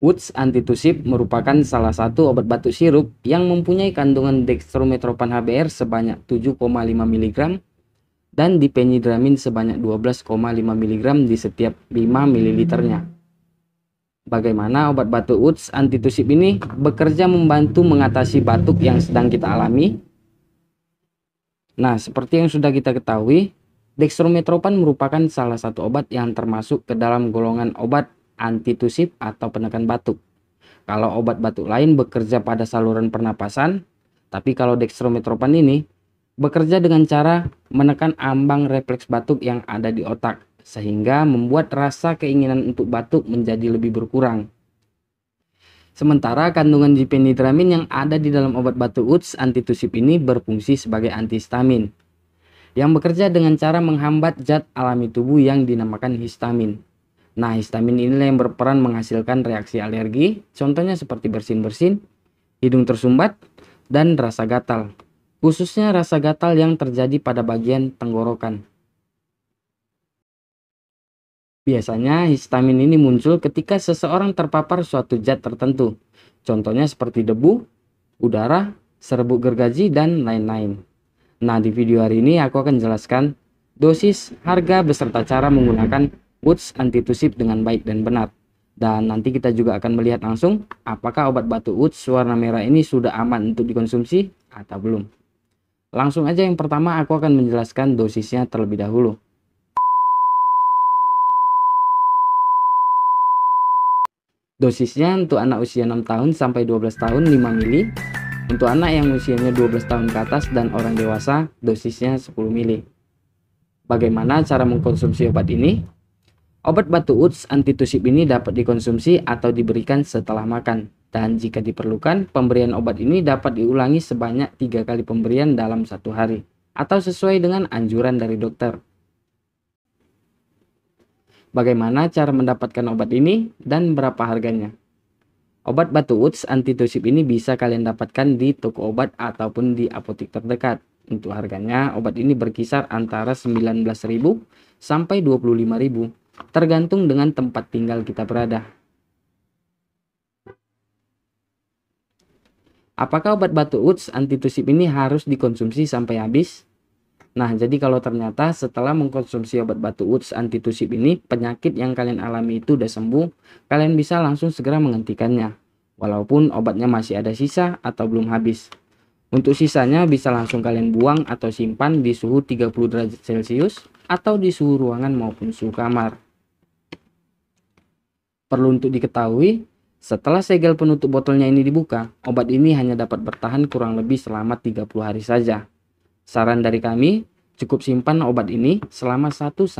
Woods Antitusib merupakan salah satu obat batuk sirup yang mempunyai kandungan dextrometropan HBr sebanyak 7,5 mg dan dipenidramin sebanyak 12,5 mg di setiap 5 ml-nya. Bagaimana obat batuk Woods Antitusib ini bekerja membantu mengatasi batuk yang sedang kita alami? Nah, seperti yang sudah kita ketahui, dextrometropan merupakan salah satu obat yang termasuk ke dalam golongan obat antitusib atau penekan batuk. Kalau obat batuk lain bekerja pada saluran pernapasan, tapi kalau dextrometropan ini bekerja dengan cara menekan ambang refleks batuk yang ada di otak, sehingga membuat rasa keinginan untuk batuk menjadi lebih berkurang. Sementara kandungan dipenidramin yang ada di dalam obat batuk Woods Antitusib ini berfungsi sebagai antihistamin, yang bekerja dengan cara menghambat zat alami tubuh yang dinamakan histamin. Nah, histamin inilah yang berperan menghasilkan reaksi alergi, contohnya seperti bersin-bersin, hidung tersumbat, dan rasa gatal. Khususnya rasa gatal yang terjadi pada bagian tenggorokan. Biasanya histamin ini muncul ketika seseorang terpapar suatu zat tertentu, contohnya seperti debu, udara, serbuk gergaji, dan lain-lain. Nah, di video hari ini aku akan jelaskan dosis, harga, beserta cara menggunakan Woods Antitusib dengan baik dan benar. Dan nanti kita juga akan melihat langsung apakah obat batuk Woods warna merah ini sudah aman untuk dikonsumsi atau belum. Langsung aja, yang pertama aku akan menjelaskan dosisnya terlebih dahulu. Dosisnya untuk anak usia 6 tahun sampai 12 tahun 5 mili. Untuk anak yang usianya 12 tahun ke atas dan orang dewasa dosisnya 10 mili. Bagaimana cara mengkonsumsi obat ini? Obat batuk Woods Antitusib ini dapat dikonsumsi atau diberikan setelah makan. Dan jika diperlukan, pemberian obat ini dapat diulangi sebanyak 3 kali pemberian dalam 1 hari. Atau sesuai dengan anjuran dari dokter. Bagaimana cara mendapatkan obat ini dan berapa harganya? Obat batuk Woods Antitusib ini bisa kalian dapatkan di toko obat ataupun di apotek terdekat. Untuk harganya, obat ini berkisar antara 19.000 sampai 25.000, tergantung dengan tempat tinggal kita berada. Apakah obat batuk Woods Antitusib ini harus dikonsumsi sampai habis? Nah, jadi kalau ternyata setelah mengkonsumsi obat batuk Woods Antitusib ini, penyakit yang kalian alami itu udah sembuh, kalian bisa langsung segera menghentikannya. Walaupun obatnya masih ada sisa atau belum habis. Untuk sisanya bisa langsung kalian buang atau simpan di suhu 30 derajat Celcius atau di suhu ruangan maupun suhu kamar. Perlu untuk diketahui, setelah segel penutup botolnya ini dibuka, obat ini hanya dapat bertahan kurang lebih selama 30 hari saja. Saran dari kami, cukup simpan obat ini selama 1-2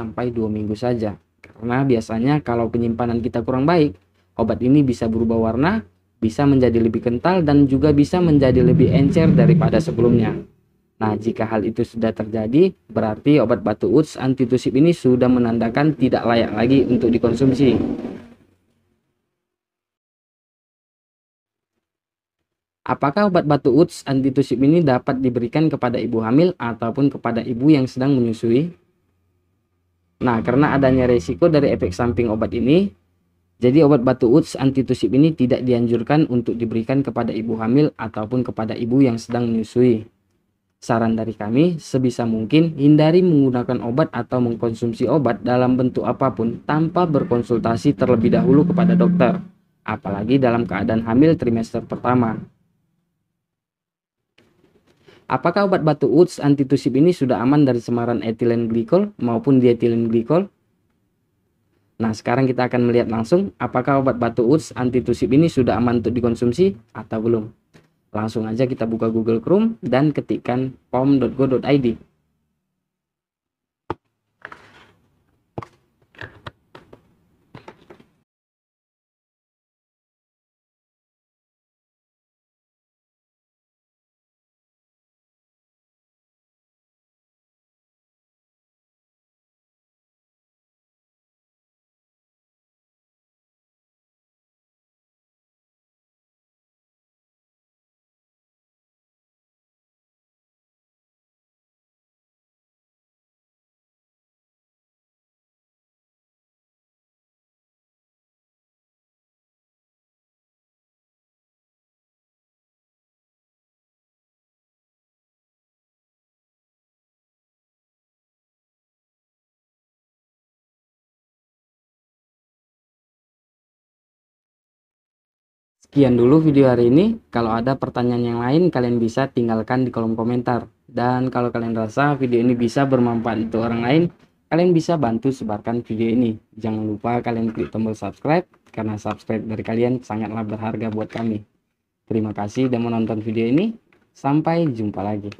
minggu saja. Karena biasanya kalau penyimpanan kita kurang baik, obat ini bisa berubah warna, bisa menjadi lebih kental, dan juga bisa menjadi lebih encer daripada sebelumnya. Nah, jika hal itu sudah terjadi, berarti obat batuk Woods Antitusib ini sudah menandakan tidak layak lagi untuk dikonsumsi. Apakah obat batuk Woods Antitusib ini dapat diberikan kepada ibu hamil ataupun kepada ibu yang sedang menyusui? Nah, karena adanya resiko dari efek samping obat ini, jadi obat batuk Woods Antitusib ini tidak dianjurkan untuk diberikan kepada ibu hamil ataupun kepada ibu yang sedang menyusui. Saran dari kami, sebisa mungkin hindari menggunakan obat atau mengkonsumsi obat dalam bentuk apapun tanpa berkonsultasi terlebih dahulu kepada dokter, apalagi dalam keadaan hamil trimester pertama. Apakah obat batuk Woods Antitusib ini sudah aman dari cemaran etilen glikol maupun dietilen glikol? Nah, sekarang kita akan melihat langsung apakah obat batuk Woods Antitusib ini sudah aman untuk dikonsumsi atau belum. Langsung aja kita buka Google Chrome dan ketikkan pom.go.id. Sekian dulu video hari ini. Kalau ada pertanyaan yang lain, kalian bisa tinggalkan di kolom komentar. Dan kalau kalian rasa video ini bisa bermanfaat untuk orang lain, kalian bisa bantu sebarkan video ini. Jangan lupa kalian klik tombol subscribe, karena subscribe dari kalian sangatlah berharga buat kami. Terima kasih sudah menonton video ini. Sampai jumpa lagi.